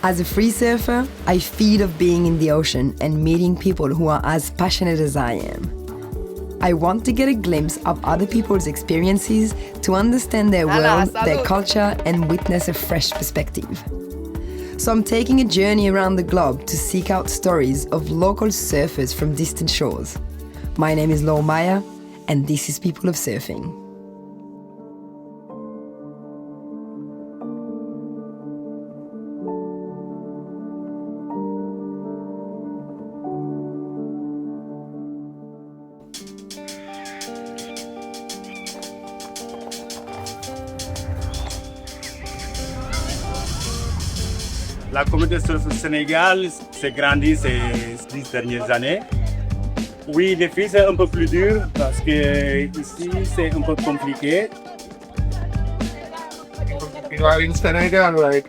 As a free surfer, I feed off being in the ocean and meeting people who are as passionate as I am. I want to get a glimpse of other people's experiences to understand their world, their culture, and witness a fresh perspective. So I'm taking a journey around the globe to seek out stories of local surfers from distant shores. My name is Laure Maya, and this is People of Surfing. La communauté surf au Sénégal s'est grandie ces 10 dernières années. Oui, les filles c'est un peu plus dur parce que ici c'est un peu compliqué. You are in Senegal, like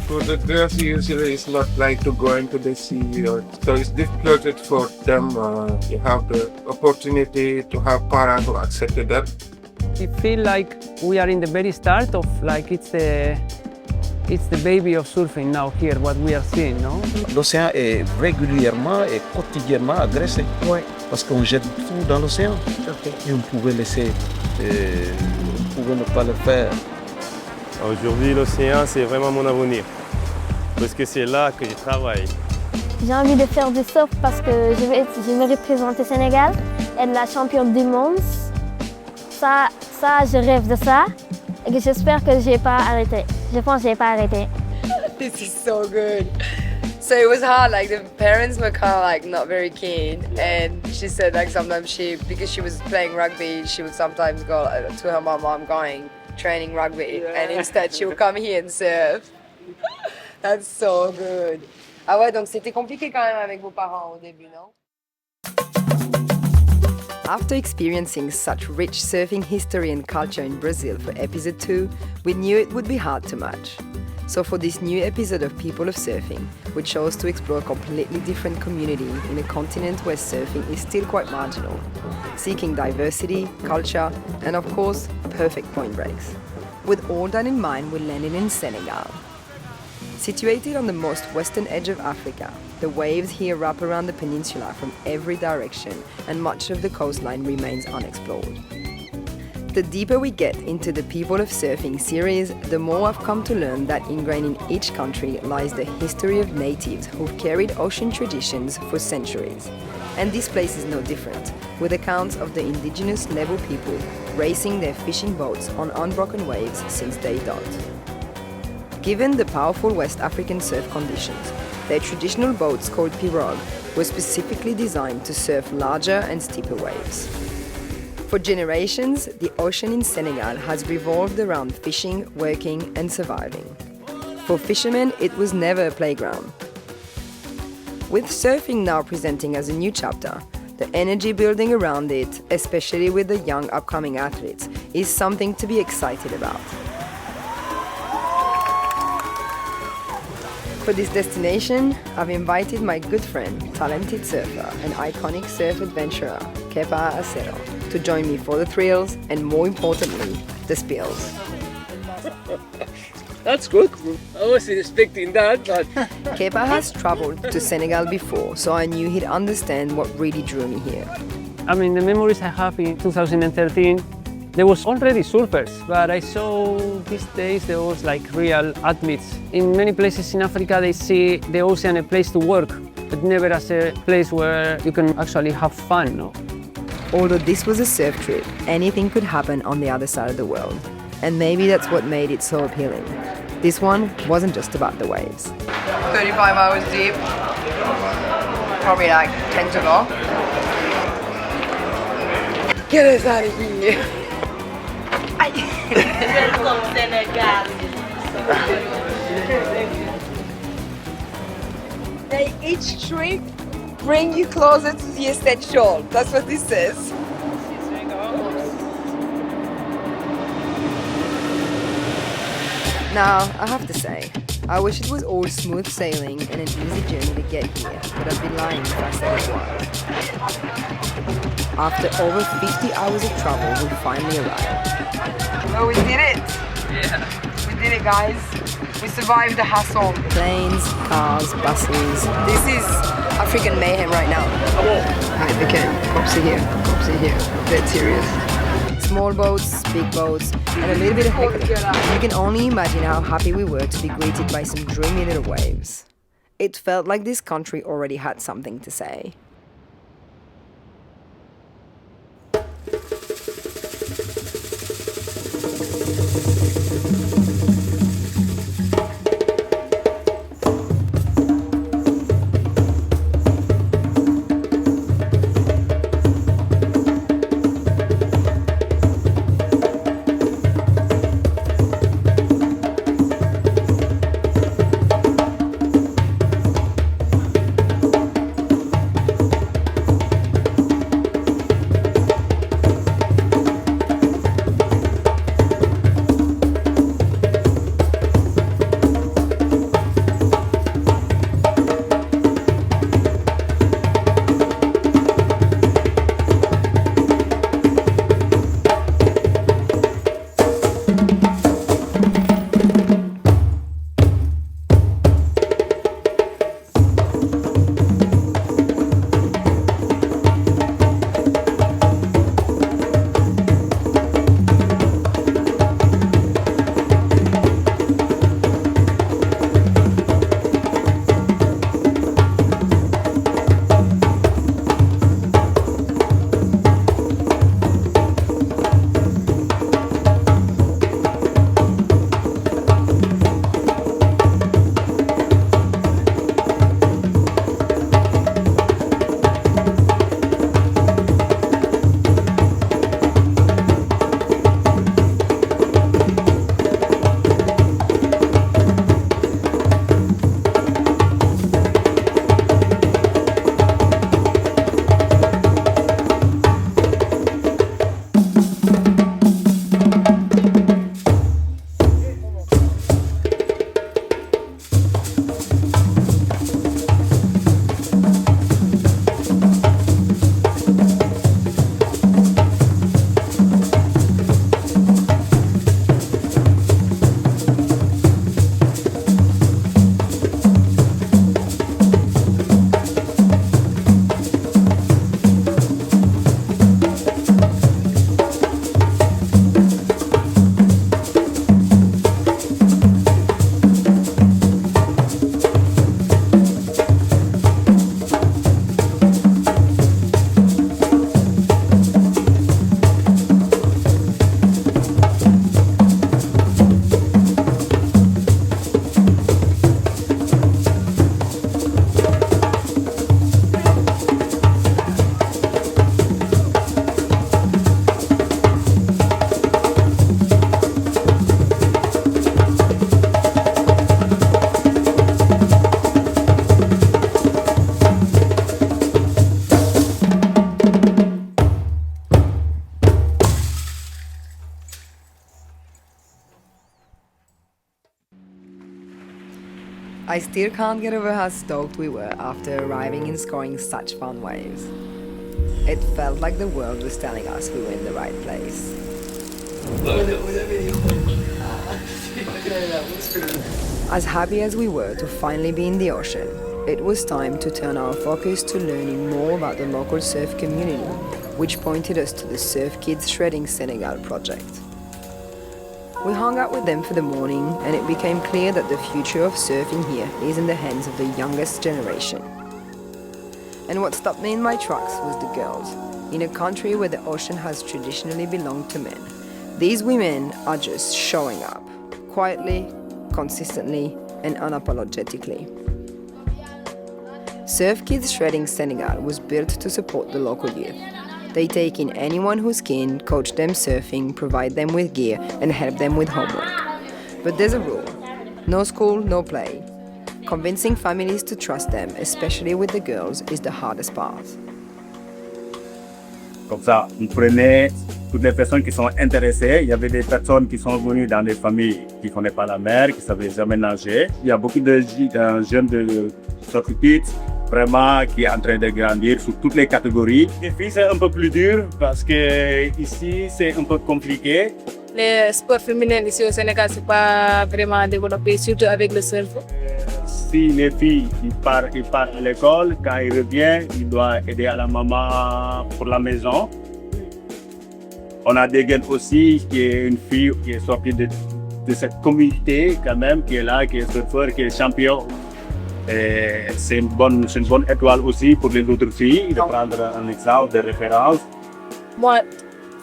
for the girls usually it's not like to go into the sea, so it's difficult for them to have the opportunity to have parents who accept that. We feel like we are in the very start of it's the baby of surfing now here, what we are seeing, no? L'océan est régulièrement et quotidiennement agressé. Ouais. Parce qu'on jette tout dans l'océan. Okay. Et on pouvait ne pas le faire. Aujourd'hui, l'océan, c'est vraiment mon avenir. Parce que c'est là que je travaille. J'ai envie de faire du surf parce que je vais représenter Sénégal, être la championne du monde. Ça, je rêve de ça. Et j'espère que je n'ai pas arrêté. Je pense que je n'ai pas arrêté. This is so good. So it was hard, like the parents were kind of like not very keen, and she said like sometimes because she was playing rugby, she would sometimes go to her mom, I'm going training rugby, and instead she would come here and surf. That's so good. Ah ouais, donc c'était compliqué quand même avec vos parents au début, non? After experiencing such rich surfing history and culture in Brazil for episode 2, we knew it would be hard to match. So for this new episode of People of Surfing, we chose to explore a completely different community in a continent where surfing is still quite marginal, seeking diversity, culture, and of course, perfect point breaks. With all that in mind, we landed in Senegal. Situated on the most western edge of Africa, the waves here wrap around the peninsula from every direction and much of the coastline remains unexplored. The deeper we get into the People of Surfing series, the more I've come to learn that ingrained in each country lies the history of natives who've carried ocean traditions for centuries. And this place is no different, with accounts of the indigenous Lebu people racing their fishing boats on unbroken waves since day dot. Given the powerful West African surf conditions, their traditional boats called pirogue were specifically designed to surf larger and steeper waves. For generations, the ocean in Senegal has revolved around fishing, working, and surviving. For fishermen, it was never a playground. With surfing now presenting as a new chapter, the energy building around it, especially with the young upcoming athletes, is something to be excited about. For this destination, I've invited my good friend, talented surfer, and iconic surf adventurer, Kepa Acero, to join me for the thrills and, more importantly, the spills. That's good. I wasn't expecting that, but... Kepa has traveled to Senegal before, so I knew he'd understand what really drew me here. I mean, the memories I have in 2013, there was already surfers, but I saw these days there was like real athletes. In many places in Africa, they see the ocean a place to work, but never as a place where you can actually have fun, no? Although this was a surf trip, anything could happen on the other side of the world. And maybe that's what made it so appealing. This one wasn't just about the waves. 35 hours deep, probably like 10 to go. Get us out of here. Each trip bring you closer to the essential. That's what this says. Now, I have to say, I wish it was all smooth sailing and an easy journey to get here, but I'd be lying if I said it was. After over 50 hours of travel, we finally arrived. Oh, we did it! Yeah. We did it, guys. We survived the hassle. Planes, cars, buses. This is African mayhem right now. Right, okay, cops are here. Cops are here. Dead serious. Small boats, big boats, and a little bit of heckling. You can only imagine how happy we were to be greeted by some dreamy little waves. It felt like this country already had something to say. I still can't get over how stoked we were after arriving and scoring such fun waves. It felt like the world was telling us we were in the right place. As happy as we were to finally be in the ocean, it was time to turn our focus to learning more about the local surf community, which pointed us to the Surf Kids Shredding Senegal project. We hung out with them for the morning, and it became clear that the future of surfing here is in the hands of the youngest generation. And what stopped me in my tracks was the girls. In a country where the ocean has traditionally belonged to men, these women are just showing up, quietly, consistently, and unapologetically. Surf Kids Shredding Senegal was built to support the local youth. They take in anyone who's keen, coach them surfing, provide them with gear, and help them with homework. But there's a rule. No school, no play. Convincing families to trust them, especially with the girls, is the hardest part. Comme ça, on prenait toutes les personnes qui sont intéressées. Il y avait des personnes qui sont venues dans des familles qui ne connaissaient pas la mer, qui ne savaient jamais nager. Il y a beaucoup de jeunes de Surf Kids vraiment qui est en train de grandir sur toutes les catégories. Les filles, c'est un peu plus dur parce que ici, c'est un peu compliqué. les sports féminins ici au Sénégal, c'est pas vraiment développé, surtout avec le surf. Si les filles ils partent à l'école, quand ils reviennent, ils doivent aider à la maman pour la maison. On a des gars aussi qui est une fille qui est sortie de cette communauté quand même, qui est là, qui est surfeur, qui est champion. Et c'est une bonne étoile aussi pour les autres filles de prendre un exemple de référence. Moi,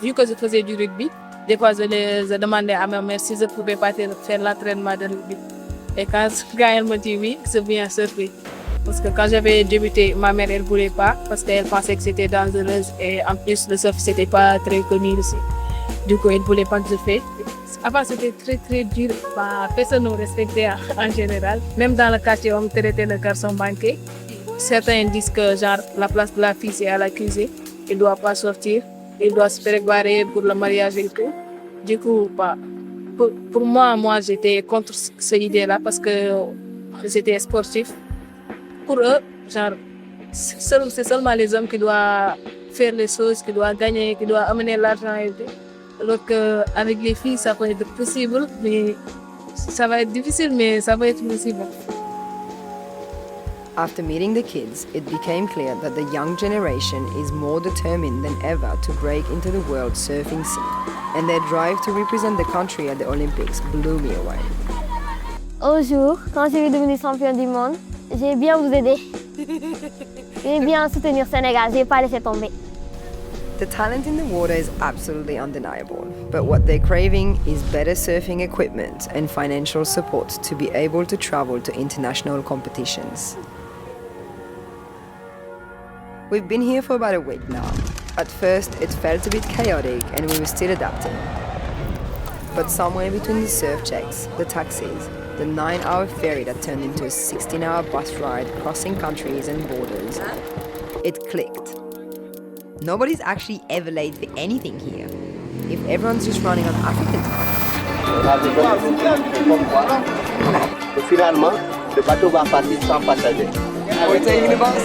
vu que je faisais du rugby, des fois je demandais à ma mère si je pouvais partir faire l'entraînement de rugby. Et quand elle me dit oui, je viens surfer. Parce que quand j'avais débuté, ma mère elle voulait pas parce qu'elle pensait que c'était dangereux et en plus le surf c'était pas très connu ici. Du coup, elle voulait pas que je fasse. Avant c'était très dur, personne ne me respectait en général. Même dans le quartier, on me traitait le garçon manqué. Certains disent que genre la place de la fille c'est à la cuisine, il ne doit pas sortir, il doit se préparer pour le mariage et tout. Du coup, pour moi j'étais contre cette idée-là parce que j'étais sportif. Pour eux, genre, c'est seulement les hommes qui doivent faire les choses, qui doivent gagner, qui doivent amener l'argent et tout. Alors qu'avec les filles, ça peut être possible, mais ça va être difficile, mais ça va être possible. After meeting the kids, it became clear that the young generation is more determined than ever to break into the world surfing scene, and their drive to represent the country at the Olympics blew me away. Un jour, quand je suis devenue championne du monde, j'ai bien vous aider. J'ai bien soutenir Sénégal, j'ai pas laissé tomber. The talent in the water is absolutely undeniable, but what they're craving is better surfing equipment and financial support to be able to travel to international competitions. We've been here for about a week now. At first, it felt a bit chaotic and we were still adapting. But somewhere between the surf checks, the taxis, the 9-hour ferry that turned into a 16-hour bus ride crossing countries and borders, it clicked. Nobody's actually ever late for anything here. If everyone's just running on African time. Finalement, le bateau va partir sans passagers. We're taking the bus.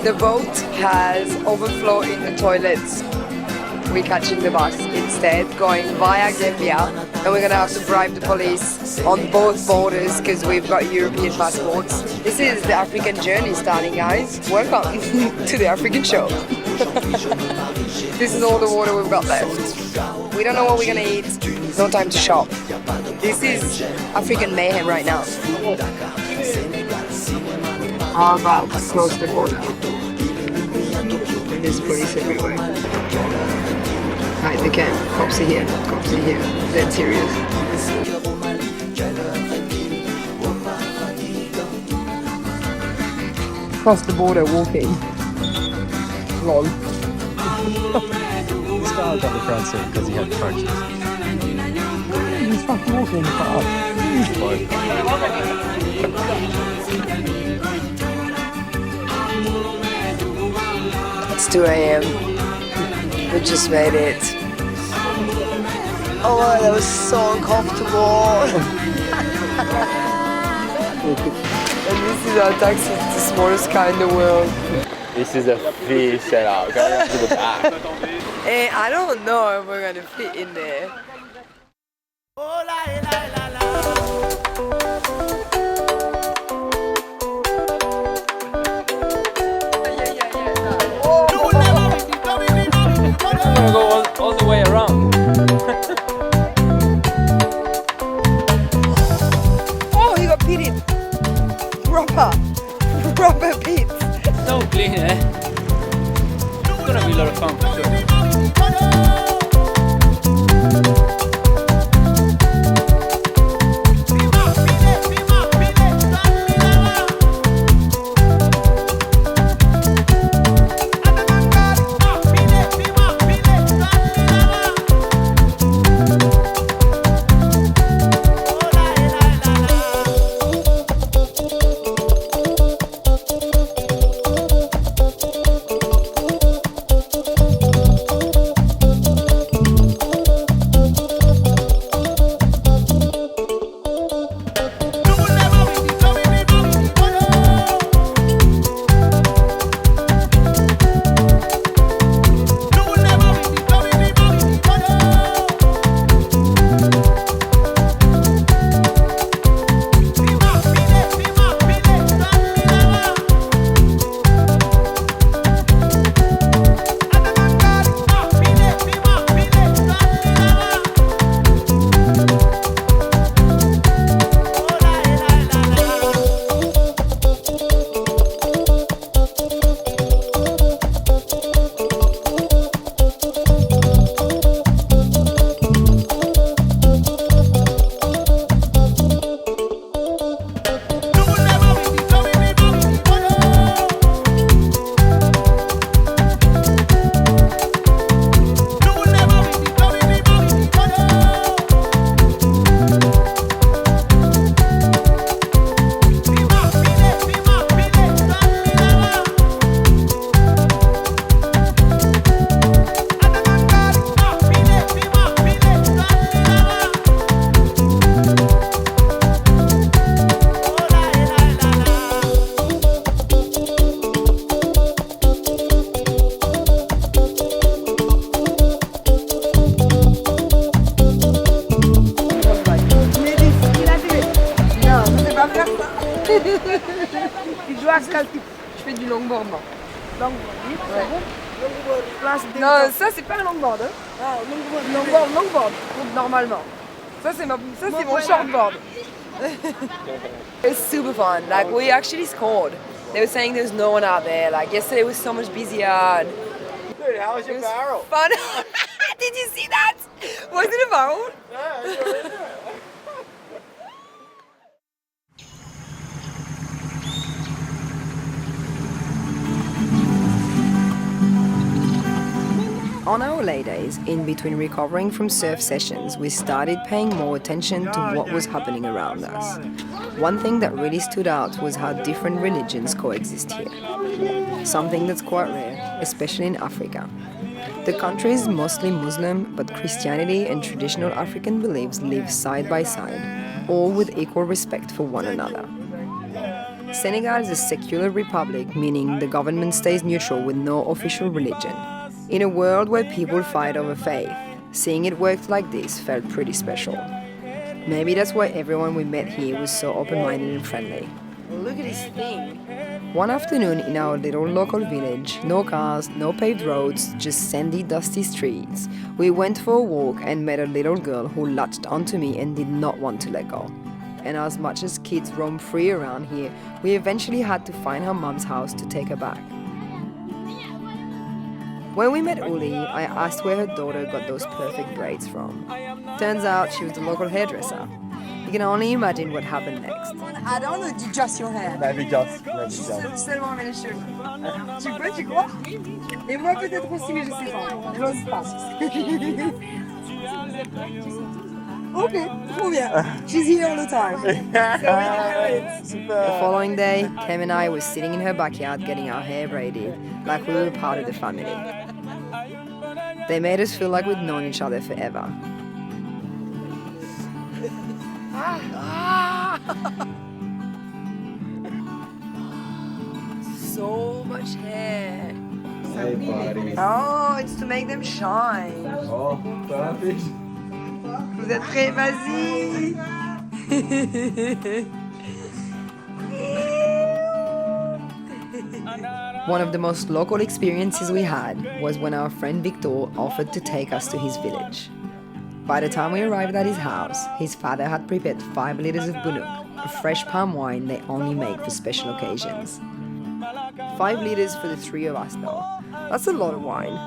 The boat has overflow in the toilets. We're catching the bus instead, going via Gambia, and we're gonna have to bribe the police on both borders because we've got European passports. This is the African journey starting, guys. Welcome to the African show. This is all the water we've got left. We don't know what we're gonna eat. No time to shop. This is African mayhem right now. How about across the border? There's police everywhere. Right, they can. Cops are here. Cops are here. They're serious. Across the border, walking. Lol. This guy got the front seat because he had crutches. He's fucking walking in the car. It's 2 a.m. We just made it. Oh, that was so uncomfortable. And this is our taxi, it's the smallest car in the world. This is a free setup. Going to the back. And I don't know if we're gonna fit in there. I'm gonna go all the way around. Oh, you got pitted. Proper pits. So clean, eh? It's gonna be a lot of fun for sure. Tu joues à quel type? Je fais du longboard, moi. Non, ça c'est pas un longboard. Hein. Ah, longboard, normalement. Ça c'est mon shortboard. It was super fun. Like we actually scored. They were saying there's no one out there. Like yesterday was so much busier. And Dude, how was your barrel? fun. Did you see that? Was it a barrel? On our lay days, in between recovering from surf sessions, we started paying more attention to what was happening around us. One thing that really stood out was how different religions coexist here. Something that's quite rare, especially in Africa. The country is mostly Muslim, but Christianity and traditional African beliefs live side by side, all with equal respect for one another. Senegal is a secular republic, meaning the government stays neutral with no official religion. In a world where people fight over faith, seeing it worked like this felt pretty special. Maybe that's why everyone we met here was so open-minded and friendly. Look at this thing. One afternoon in our little local village, no cars, no paved roads, just sandy, dusty streets, we went for a walk and met a little girl who latched onto me and did not want to let go. And as much as kids roam free around here, we eventually had to find her mum's house to take her back. When we met Uli, I asked where her daughter got those perfect braids from. Turns out she was the local hairdresser. You can only imagine what happened next. I don't know, just your hair. Seulement avec les cheveux. Tu crois? Et moi peut-être aussi, mais je sais pas. J'ose pas. Okay, trop bien. She's here all the time. The following day, Kem and I were sitting in her backyard getting our hair braided, like we were part of the family. They made us feel like we'd known each other forever. So much hair. Hey, buddy. Oh, it's to make them shine. Oh, perfect. Vous êtes prêts? Vas-y. One of the most local experiences we had was when our friend Victor offered to take us to his village. By the time we arrived at his house, his father had prepared 5 liters of bunuk, a fresh palm wine they only make for special occasions. 5 liters for the 3 of us though. That's a lot of wine.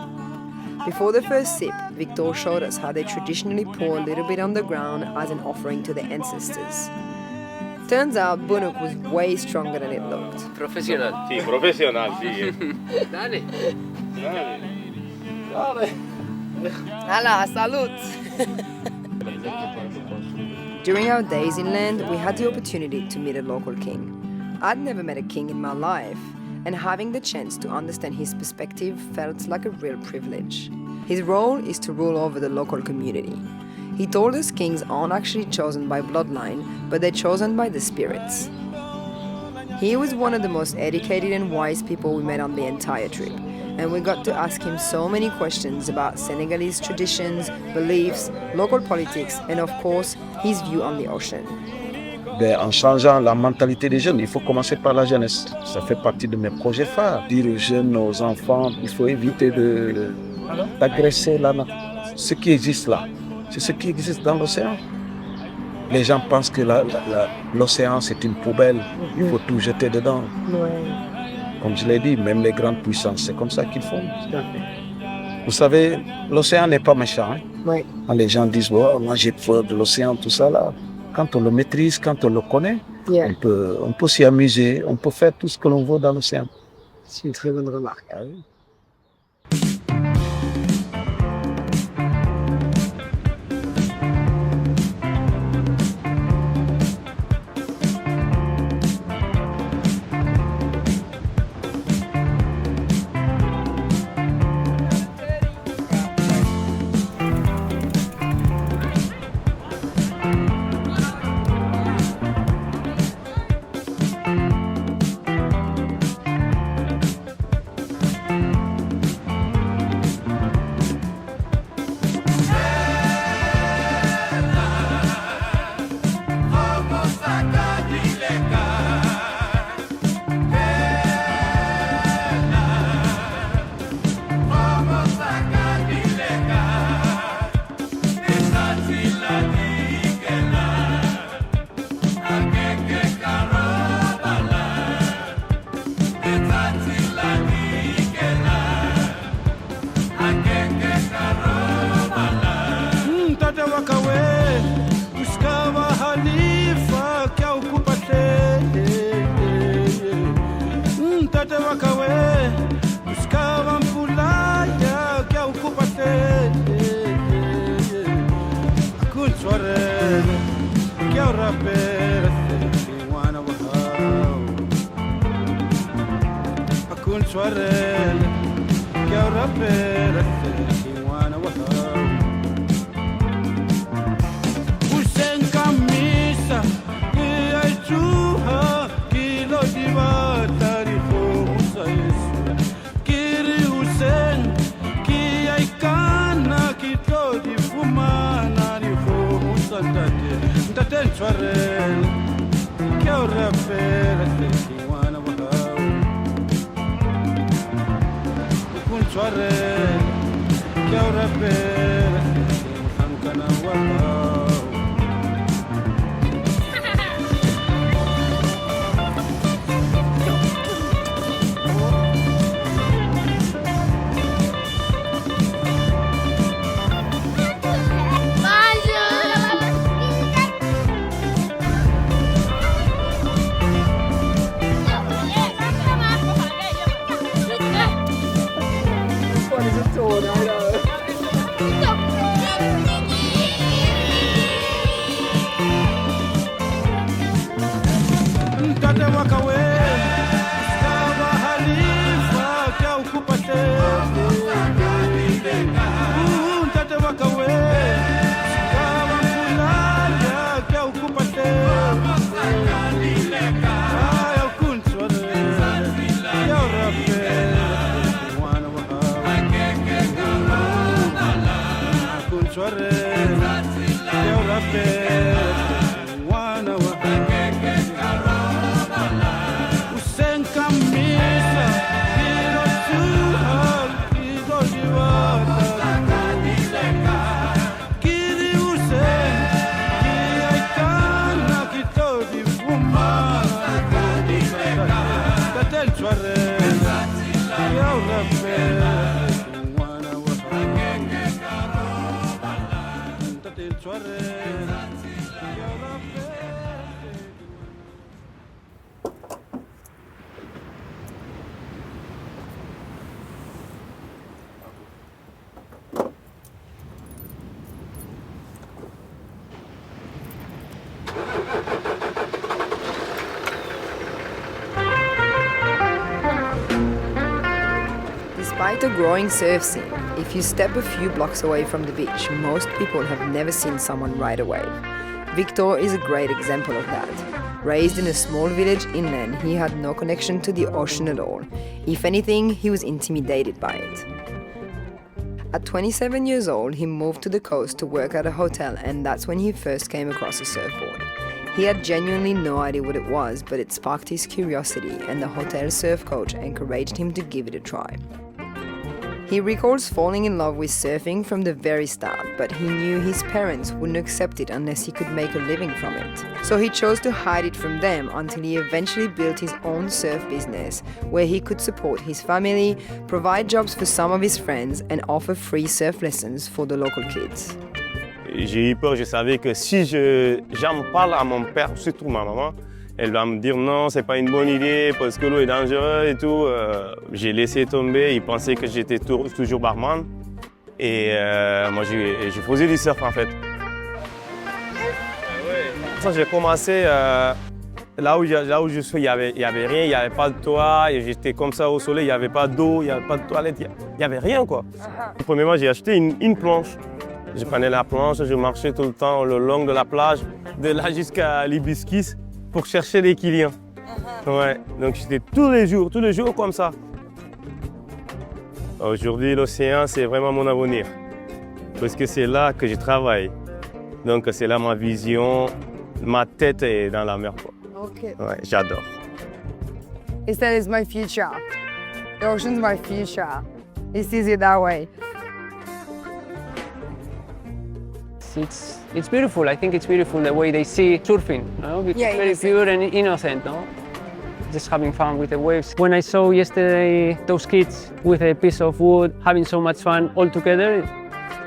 Before the first sip, Victor showed us how they traditionally pour a little bit on the ground as an offering to the ancestors. Turns out bunuk was way stronger than it looked. Profesional. Sí, profesional, sí. Dale. Hala, salud! During our days inland, we had the opportunity to meet a local king. I'd never met a king in my life, and having the chance to understand his perspective felt like a real privilege. His role is to rule over the local community. He told us kings aren't actually chosen by bloodline, but they're chosen by the spirits. He was one of the most educated and wise people we met on the entire trip, and we got to ask him so many questions about Senegalese traditions, beliefs, local politics, and of course, his view on the ocean. En changeant la mentalité des jeunes, il faut commencer par la jeunesse. Ça fait partie de mes projets phares. Dire aux jeunes, aux enfants, il faut éviter d'agresser ce qui existe là. C'est ce qui existe dans l'océan. Les gens pensent que l'océan c'est une poubelle, il faut tout jeter dedans. Comme je l'ai dit, même les grandes puissances, c'est comme ça qu'ils font. Vous savez, l'océan n'est pas méchant. Hein? Quand les gens disent, oh, moi j'ai peur de l'océan, tout ça là. Quand on le maîtrise, quand on le connaît, on peut s'y amuser, on peut faire tout ce que l'on veut dans l'océan. C'est une très bonne remarque. Ah oui. Despite a growing surf scene, if you step a few blocks away from the beach, most people have never seen someone ride a wave. Victor is a great example of that. Raised in a small village inland, he had no connection to the ocean at all. If anything, he was intimidated by it. At 27 years old, he moved to the coast to work at a hotel, and that's when he first came across a surfboard. He had genuinely no idea what it was, but it sparked his curiosity, and the hotel surf coach encouraged him to give it a try. He recalls falling in love with surfing from the very start, but he knew his parents wouldn't accept it unless he could make a living from it. So he chose to hide it from them until he eventually built his own surf business, where he could support his family, provide jobs for some of his friends, and offer free surf lessons for the local kids. J'ai eu peur, je savais que si j'en parle à mon père, surtout ma maman, elle va me dire non, c'est pas une bonne idée parce que l'eau est dangereuse et tout. J'ai laissé tomber, ils pensaient que j'étais toujours barman. Et moi, je faisais du surf en fait. J'ai commencé là où je suis, il y avait rien, il n'y avait pas de toit, et j'étais comme ça au soleil, il n'y avait pas d'eau, il n'y avait pas de toilette, il n'y avait rien quoi. Premièrement, j'ai acheté une planche. Je prenais la planche, je marchais tout le temps le long de la plage, de là jusqu'à l'Hibiscus, pour chercher des clients. Ouais, donc j'étais tous les jours comme ça. Aujourd'hui, l'océan, c'est vraiment mon avenir, parce que c'est là que je travaille. Donc c'est là ma vision, ma tête est dans la mer, quoi. Okay. Ouais, j'adore. He said it's my future. The ocean's my future. He sees it that way. It's beautiful. I think it's beautiful the way they see surfing. No? It's very pure and innocent. No? Just having fun with the waves. When I saw yesterday those kids with a piece of wood having so much fun all together,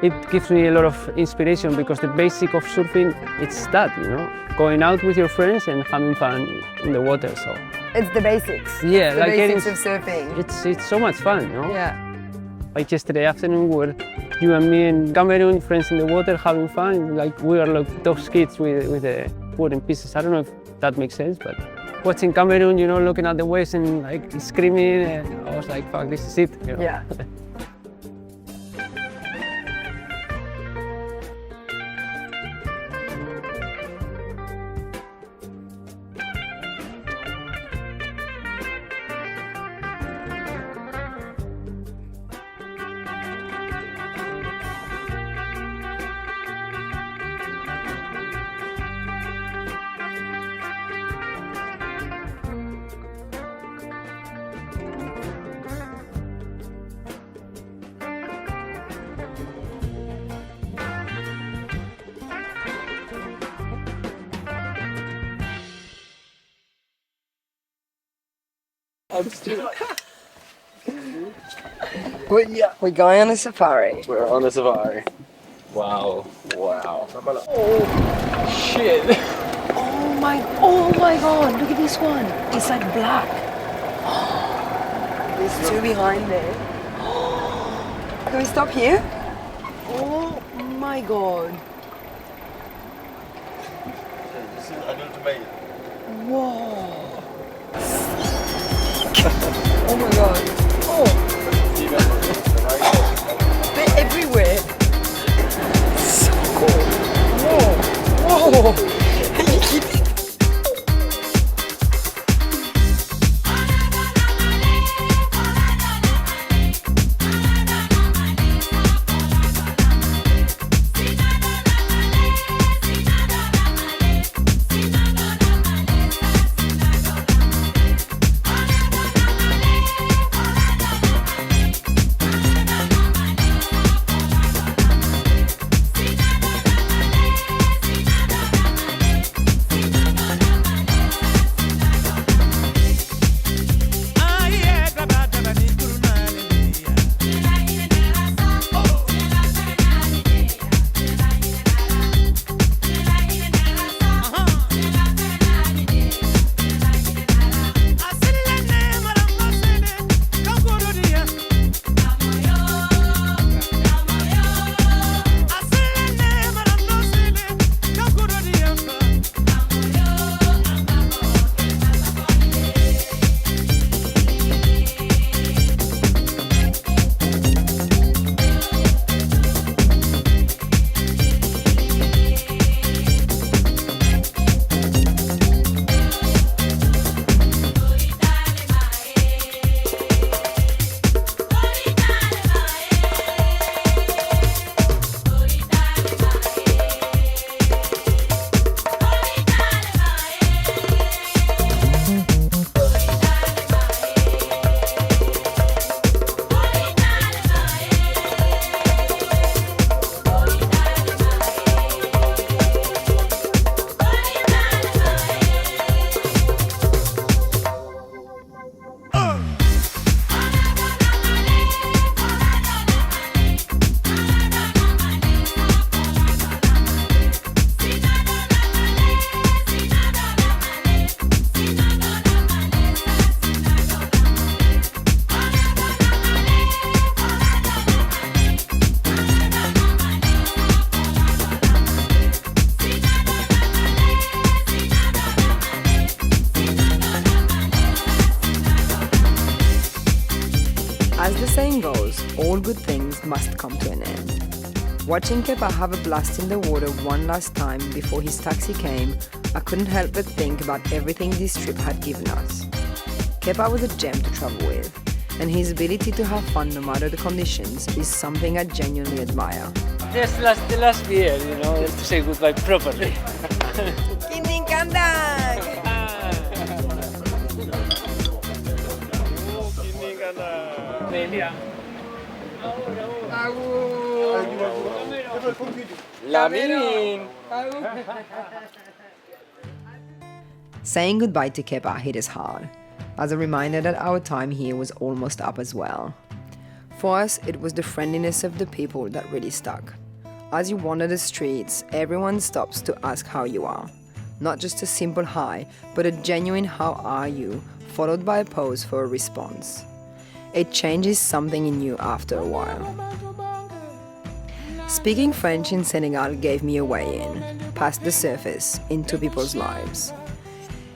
it gives me a lot of inspiration, because the basic of surfing, it's that, you know, going out with your friends and having fun in the water. So it's the basics. Yeah, the like basics of surfing. It's so much fun, you know? Yeah. Like yesterday afternoon, we were you and me and Cameroon, friends in the water, having fun. Like we are like those kids with the wooden pieces. I don't know if that makes sense, but watching Cameroon, you know, looking at the waves and like screaming, and I was like, fuck, this is it. You know? Yeah. We're going on a safari. We're on a safari. Wow. Wow. Oh, shit. Oh my god, look at this one. It's like black. There's two behind there. Can we stop here? Oh my god. This is adult male. Whoa. Oh my god. Oh. They're everywhere. So cool. Whoa. Whoa. Are you kidding? As the saying goes, all good things must come to an end. Watching Kepa have a blast in the water one last time before his taxi came, I couldn't help but think about everything this trip had given us. Kepa was a gem to travel with, and his ability to have fun no matter the conditions is something I genuinely admire. Just the last beer, you know, just to say goodbye properly. Kinding kandang! Lamin. Saying goodbye to Kepa hit us hard, as a reminder that our time here was almost up as well. For us, it was the friendliness of the people that really stuck. As you wander the streets, everyone stops to ask how you are. Not just a simple hi, but a genuine how are you, followed by a pause for a response. It changes something in you after a while. Speaking French in Senegal gave me a way in, past the surface, into people's lives.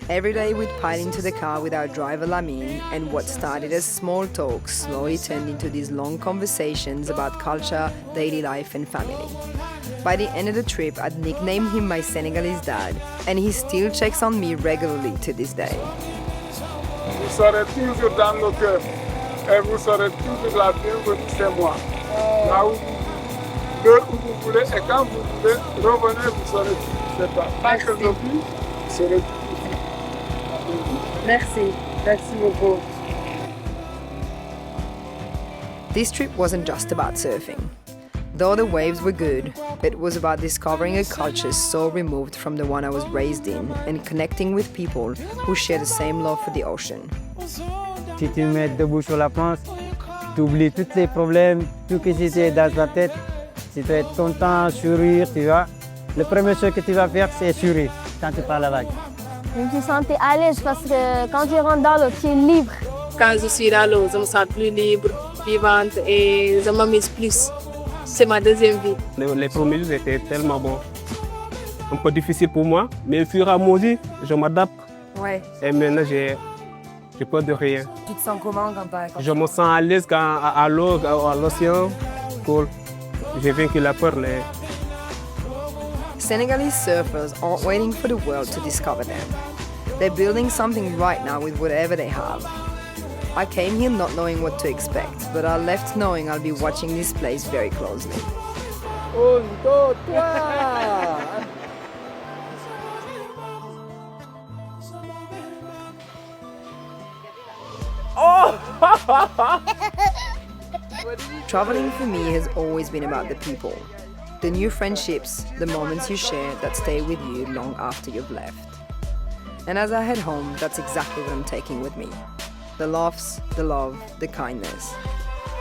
Every day we'd pile into the car with our driver Lamine, and what started as small talk slowly turned into these long conversations about culture, daily life and family. By the end of the trip, I'd nicknamed him my Senegalese dad, and he still checks on me regularly to this day. Vous serez toujours dans nos cœurs et vous serez toujours la bienvenue chez moi. Là où l'heure où vous voulez et quand vous voulez, revenez, vous serez toujours chez toi. Tant que je vis, vous serez toujours. Merci. Merci beaucoup. This trip wasn't just about surfing. Though the waves were good, it was about discovering a culture so removed from the one I was raised in and connecting with people who share the same love for the ocean. Si tu mets debout sur la planche, tu oublies tous les problèmes, tout ce qui est dans ta tête. Si tu es content, sourire, tu vois. La première chose que tu vas faire, c'est sourire quand tu parles la vague. Je me sentais à l'aise parce que quand tu rentres dans l'eau, tu es libre. Quand je suis dans l'eau, je me sens plus libre, vivante et je m'amuse plus. C'est ma deuxième vie. Les premiers jours étaient tellement bons. Un peu difficile pour moi, mais au fur et à mesure, je m'adapte. Ouais. Et maintenant, j'ai peur de rien. Tu te sens comment quand Je me sens à l'aise à l'eau, à l'océan. Cool. J'ai vaincu la peur. Senegalese surfers aren't waiting for the world to discover them. They're building something right now with whatever they have. I came here not knowing what to expect, but I left knowing I'll be watching this place very closely. Un, dos, trois. Traveling for me has always been about the people. The new friendships, the moments you share that stay with you long after you've left. And as I head home, that's exactly what I'm taking with me. The laughs, the love, the kindness,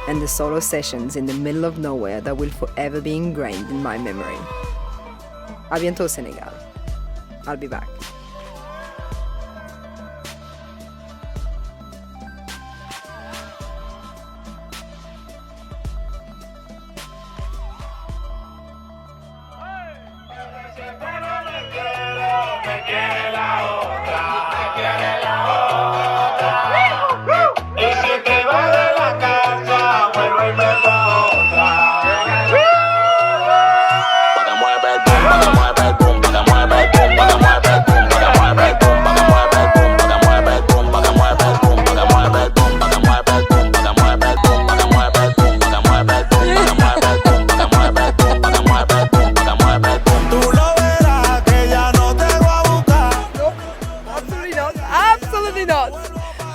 and the solo sessions in the middle of nowhere that will forever be ingrained in my memory. À bientôt, Senegal. I'll be back.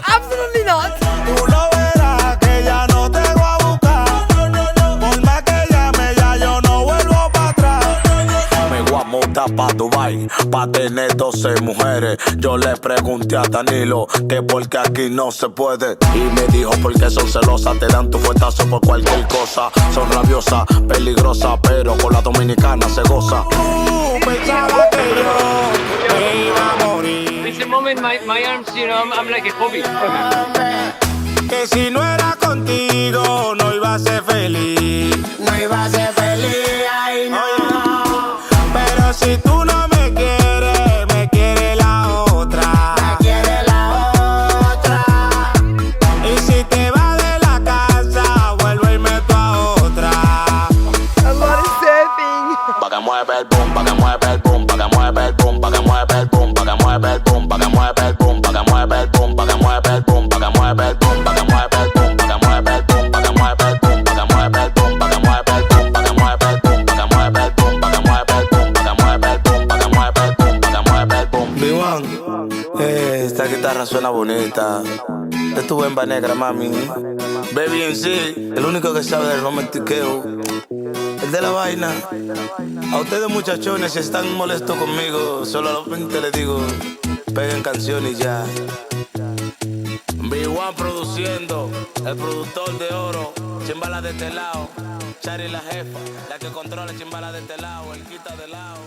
Absolutely not. Tú lo verás que ya no te voy a buscar. Por más que llame, ya yo no vuelvo para atrás. Me voy a mudar pa' Dubai, pa' tener 12 mujeres. Yo le pregunté a Danilo que porque aquí no se puede. Y me dijo porque son celosas, te dan tu fuetazo por cualquier cosa. Son rabiosas, peligrosas, pero con la dominicana se goza. Pensaba que yo me iba a morir. It's the moment my arms, you know, I'm like a hobby. Que si no era contigo no iba a ser feliz. No iba a ser feliz, ay no. Pero si tú no me quieres, me quiere la otra. Me quiere la otra. Y si te vas de la casa, vuelvo y meto a otra. A lot of surfing. Pa' que mueve el boom, pa' que mueve el boom, pa' que mueve el boom, pa' que mueve el boom, pa' que mueve el boom, pa' que mueve el boom, pa' que mueve el boom, pa' que mueve el boom, pa' que mueve el boom, pa' que mueve el boom, pa' que mueve el boom, pa' que mueve el boom, pa' que mueve el boom, pa' que mueve el boom, pa' que mueve el boom, pa' que mueve el boom, pa' que mueve el boom, pa' que mueve el boom, pa' que mueve el boom, pa' que mueve el boom. B1, esta guitarra suena bonita. Es tu bemba negra, mami. Baby en sí, el único que sabe del romantiqueo, el de la vaina. A ustedes muchachones, si están molestos conmigo, solamente les digo, peguen canciones y ya. B1 produciendo, el productor de oro, chimbala de este lado. Chari la jefa, la que controla chimbala de este lado, el quita de lado.